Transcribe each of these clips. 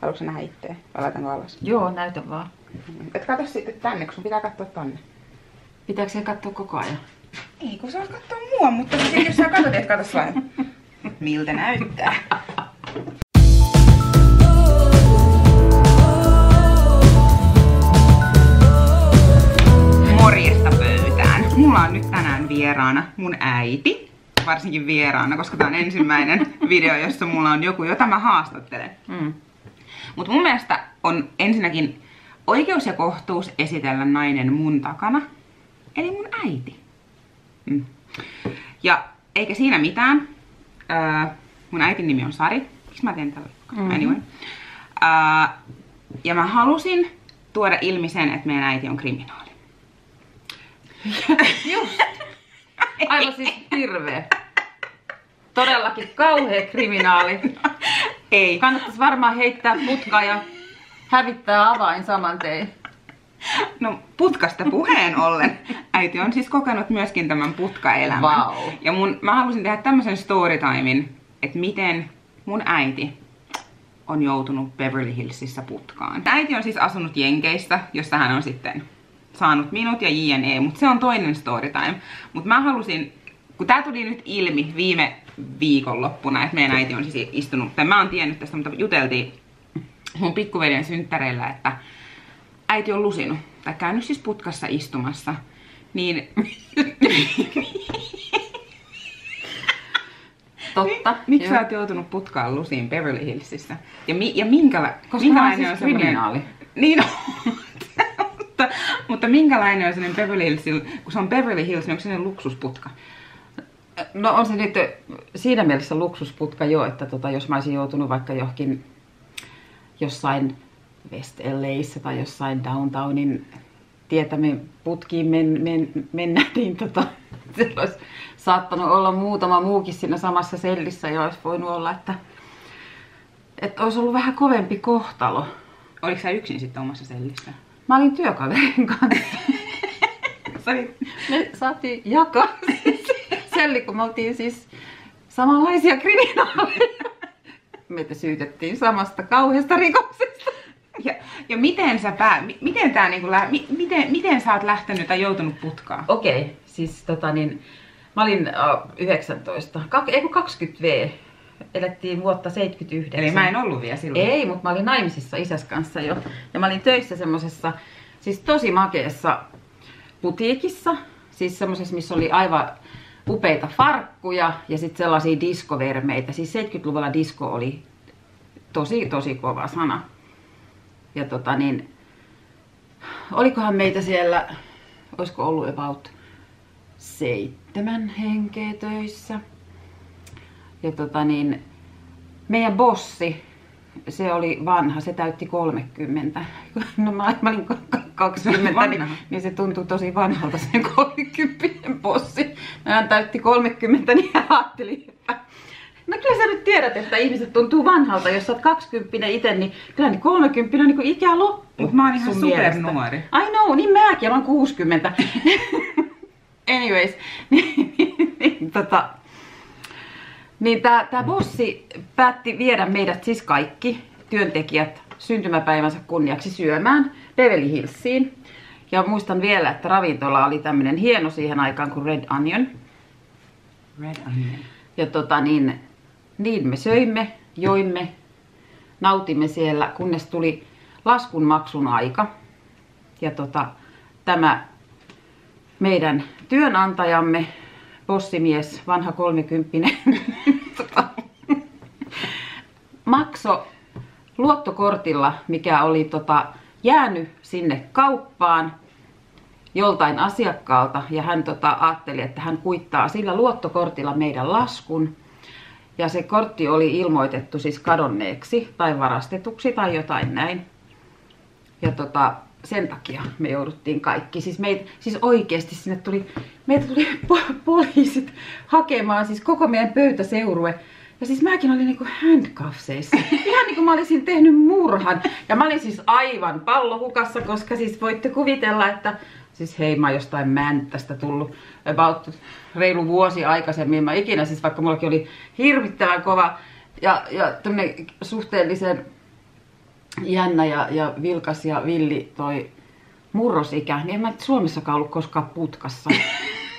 Haluatko nähdä itseä? Vai laitanko alas? Joo, näytä vaan. Et katso sitten tänne, kun sun pitää katsoa tonne. Pitääkö se katsoa koko ajan? Ei, kun sä voit katsoa mua, mutta sitten jos sä katsot, et katso vain. Miltä näyttää? Morjesta pöytään. Mulla on nyt tänään vieraana mun äiti. Varsinkin vieraana, koska tää on ensimmäinen video, jossa mulla on joku, jota mä haastattelen. Mut mun mielestä on ensinnäkin oikeus ja kohtuus esitellä nainen mun takana. Eli mun äiti. Ja eikä siinä mitään. Mun äitin nimi on Sari. Miksi mä teen tällä? Anyway. Ja mä halusin tuoda ilmi sen, että meidän äiti on kriminaali. Just. Aivan siis hirveä. Todellakin kauhea kriminaali. Ei. Kannattaisi varmaan heittää putkaa ja hävittää avain saman tein. No putkasta puheen ollen. Äiti on siis kokenut myöskin tämän putkaelämän. Wow. Ja mä halusin tehdä tämmöisen storytimen, että miten mun äiti on joutunut Beverly Hillsissä putkaan. Äiti on siis asunut Jenkeissä, jossa hän on sitten saanut minut ja JNE, mutta se on toinen storytime. Mutta mä halusin, kun tää tuli nyt ilmi viime viikonloppuna, että meidän äiti on siis istunut, tai mä oon tiennyt tästä, mutta juteltiin mun pikkuveljen synttäreillä, että äiti on lusinut, tai käynyt siis putkassa istumassa, niin Totta. Miksi sä oot joutunut putkaan lusiin Beverly Hillsissä? Ja minkälainen on siis kriminaali? Niin mutta minkälainen on sellainen Beverly Hills, kun se on Beverly Hills, niin onko se luksusputka? No on se nyt siinä mielessä luksusputka jo, että jos mä olisin joutunut vaikka johonkin jossain West LA:ssa tai jossain downtownin tietämme putkiin mennä, niin se olisi saattanut olla muutama muukin siinä samassa sellissä ja olisi voinut olla, että olisi ollut vähän kovempi kohtalo. Oliko sä yksin sitten omassa sellissä? Mä olin työkaverin kanssa. Me saatiin jakaa selli, kun me oltiin siis samanlaisia kriminaaleja. Meitä syytettiin samasta kauheasta rikoksesta. Ja miten sä oot lähtenyt tai joutunut putkaan? Okei, siis mä olin 19, 20V. Elettiin vuotta 79. Eli mä en ollut vielä silloin? Ei, mutta mä olin naimisissa isäs kanssa jo. Ja mä olin töissä semmosessa, siis tosi makeessa putiikissa. Siis semmosessa, missä oli aivan upeita farkkuja ja sitten sellaisia diskovermeitä. Siis 70-luvulla disko oli tosi kova sana. Ja olikohan meitä siellä, olisiko ollut about 7 henkeä töissä. Ja meidän bossi, se oli vanha, se täytti 30. No mä olin 20, niin se tuntui tosi vanhalta sen 30 bossi. Hän täytti 30, niin hän ajatteli, että no kyllä sä nyt tiedät, että ihmiset tuntuu vanhalta, jos sä oot 20 itse, niin kyllä niin 30 on niin ikä loppu. Mut mä oon ihan supernuori. I know, niin mäkin, ja mä oon 60. Anyways, niin tää bossi päätti viedä meidät siis kaikki työntekijät syntymäpäivänsä kunniaksi syömään Beverly Hillsiin. Ja muistan vielä, että ravintola oli tämmönen hieno siihen aikaan kuin Red Onion. Red Onion. Ja niin me söimme, joimme, nautimme siellä, kunnes tuli laskunmaksun aika. Ja tämä meidän työnantajamme, bossimies, vanha 30, maksoi luottokortilla, mikä oli jäänyt sinne kauppaan joltain asiakkaalta. Ja hän ajatteli, että hän kuittaa sillä luottokortilla meidän laskun. Ja se kortti oli ilmoitettu siis kadonneeksi tai varastetuksi tai jotain näin. Ja sen takia me jouduttiin kaikki. Siis oikeasti meitä tuli poliisit hakemaan siis koko meidän pöytäseurue. Ja siis mäkin olin niinku handcuffseissa. Ihan niinku mä olisin tehnyt murhan. Ja mä olin siis aivan pallohukassa, koska siis voitte kuvitella, että siis hei, mä oon jostain Mäntästä tullut about reilu vuosi aikaisemmin. Mä ikinä siis, vaikka mullakin oli hirvittävän kova ja tämmönen suhteellisen jännä ja vilkas ja villi toi murrosikä, niin en mä Suomessakaan ollut koskaan putkassa.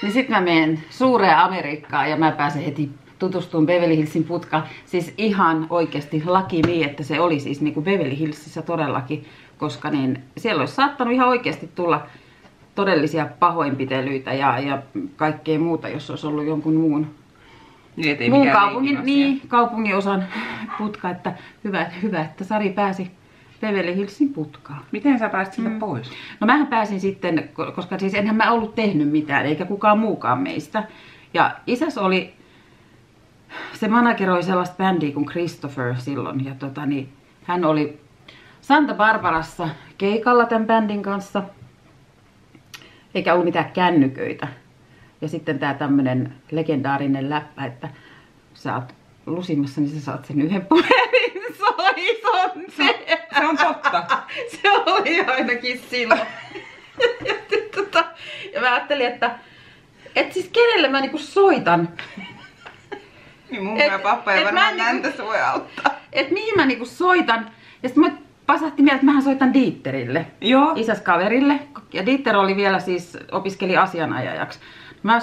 Niin sit mä menen suureen Amerikkaan ja mä pääsen heti tutustumaan Beverly Hillsin putkaan. Siis ihan oikeasti laki niin, että se oli siis niinku Beverly Hillsissä todellakin, koska niin siellä olisi saattanut ihan oikeasti tulla todellisia pahoinpitelyitä ja kaikkea muuta, jos olisi ollut jonkun muun kaupungin osan putka, että hyvä, että Sari pääsi Beverly Hillsin putkaan. Miten sä pääsit sinne pois? No mähän pääsin sitten, koska siis enhän mä ollut tehnyt mitään, eikä kukaan muukaan meistä. Ja isäs oli, se manageroi sellaista bändiä kuin Christopher silloin, ja hän oli Santa Barbarassa keikalla tämän bändin kanssa, eikä ollut mitään kännyköitä. Ja sitten tää tämmönen legendaarinen läppä, että sä oot lusimassa, niin sä saat sen yhden puhelinsoiton. Se on totta. Se oli ainakin silloin. Ja mä ajattelin, että siis kenelle mä niinku soitan. Niin mun ja pappa ei varmaan näntäs voi auttaa. Et mihin mä niinku soitan. Ja sit mä pasahti mieltä, että mähän soitan Dieterille. Joo. Isäs kaverille. Ja Dieter oli vielä siis, opiskeli asianajajaksi. Mä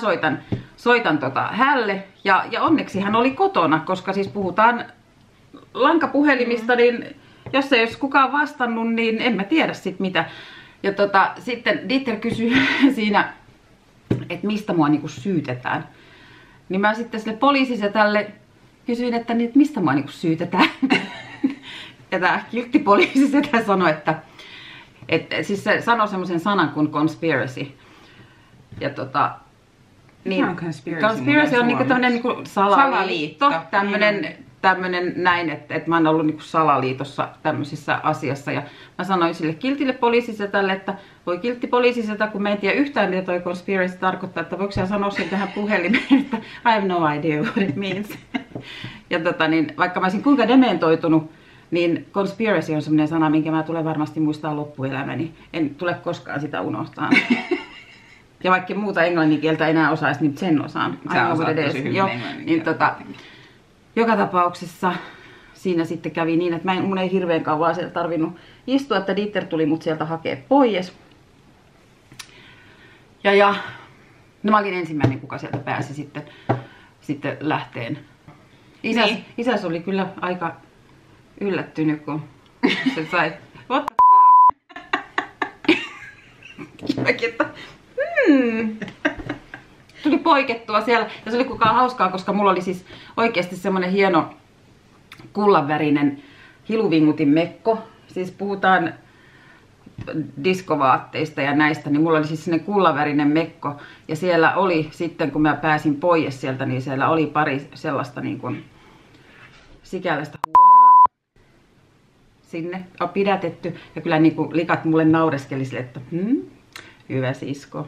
soitan hälle ja onneksi hän oli kotona, koska siis puhutaan lankapuhelimista, niin jos ei olisi kukaan vastannut, niin en mä tiedä sit mitä. Ja sitten Dieter kysyi siinä, että mistä mua niinku syytetään. Niin mä sitten sille poliisisetälle kysyin, että mistä mua niinku syytetään. Ja tää kiltti poliisisetä sanoi, että siis se sanoi semmoisen sanan kuin conspiracy. Ja niin, conspiracy on niinku tämmönen niinku salaliitto. Tämmönen näin, että mä oon ollut niinku salaliitossa tämmöisissä asiassa. Ja mä sanoin sille kiltille poliisisetälle, että voi kiltti poliisisetä, kun mä en tiedä yhtään mitä toi conspiracy tarkoittaa, että voiko sä sanoa sen tähän puhelimeen, että I have no idea what it means. Ja vaikka mä olisin kuinka dementoitunut, niin conspiracy on semmoinen sana, minkä mä tulen varmasti muistaa loppuelämäni. En tule koskaan sitä unohtaa. Ja vaikka muuta englannin kieltä enää osaisi, niin sen osaan. Sä osaat tosi hyvin niin joka tapauksessa siinä sitten kävi niin, että mun ei hirveän kauan siellä tarvinnut istua, että Dieter tuli mut sieltä hakea pois. Ja no mä olin ensimmäinen, kuka sieltä pääsi sitten lähteen. Isäs oli kyllä aika yllättynyt, kun se sai, what the fuck? Että, tuli poikettua siellä. Ja se oli kukaan hauskaa, koska mulla oli siis oikeasti semmonen hieno kullanvärinen hiluvingutin mekko. Siis puhutaan diskovaatteista ja näistä, niin mulla oli siis semmonen kullanvärinen mekko. Ja siellä oli sitten, kun mä pääsin pois sieltä, niin siellä oli pari sellaista niin kuin sikäläistä huoraa sinne pidätetty. Ja kyllä niin kuin likat mulle naureskeli sille, että hyvä sisko.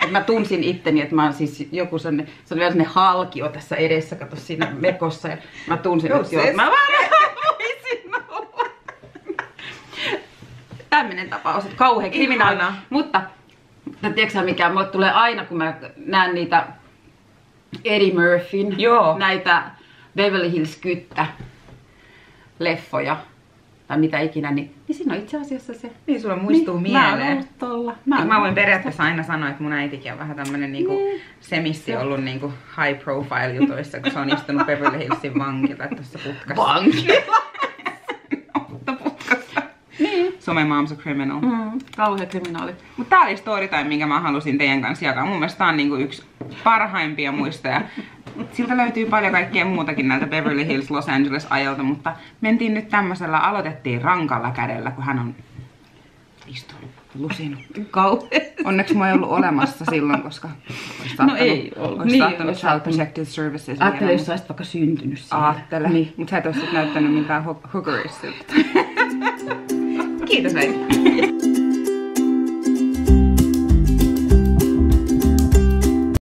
Et mä tunsin itteni, että mä oon siis joku se oli vielä sellainen halkio tässä edessä, kato siinä mekossa. Ja mä tunsin, että joo, mä voisin olla. Tämmönen tapaus, että kauhean kriminaali. Mutta tiedätkö mikä mulle tulee aina, kun mä näen niitä Eddie Murphyn, näitä Beverly Hills Kyttä leffoja tai mitä ikinä, niin siinä on itse asiassa se. Niin sulla muistuu mieleen. Mä voin periaatteessa aina sanoa, että mun äitikin on vähän tämmönen niinku semissi ollut niinku high profile jutuissa, kun se on istunut Beverly Hillsin vankila tuossa putkassa. Vankila? Putkassa. Niin. Some mom's a criminal. Kauhea kriminaali. Mutta tää oli storytime, minkä mä halusin teidän kanssa jakaa. Mun mielestä tää on niinku yksi parhaimpia muistoja. Siltä löytyy paljon kaikkea muutakin näiltä Beverly Hills Los Angeles ajalta, mutta mentiin nyt tämmöisellä, aloitettiin rankalla kädellä, kun hän on istunut, lusinut. Kauhean. Onneksi mua ei ollut olemassa silloin, koska olisi saattanut Child Protective Services. Ajattele, jos sä olisit vaikka syntynyt siellä. Aattele, niin. Mutta sä et olisi näyttänyt miltään hookerissilta. Kiitos näin.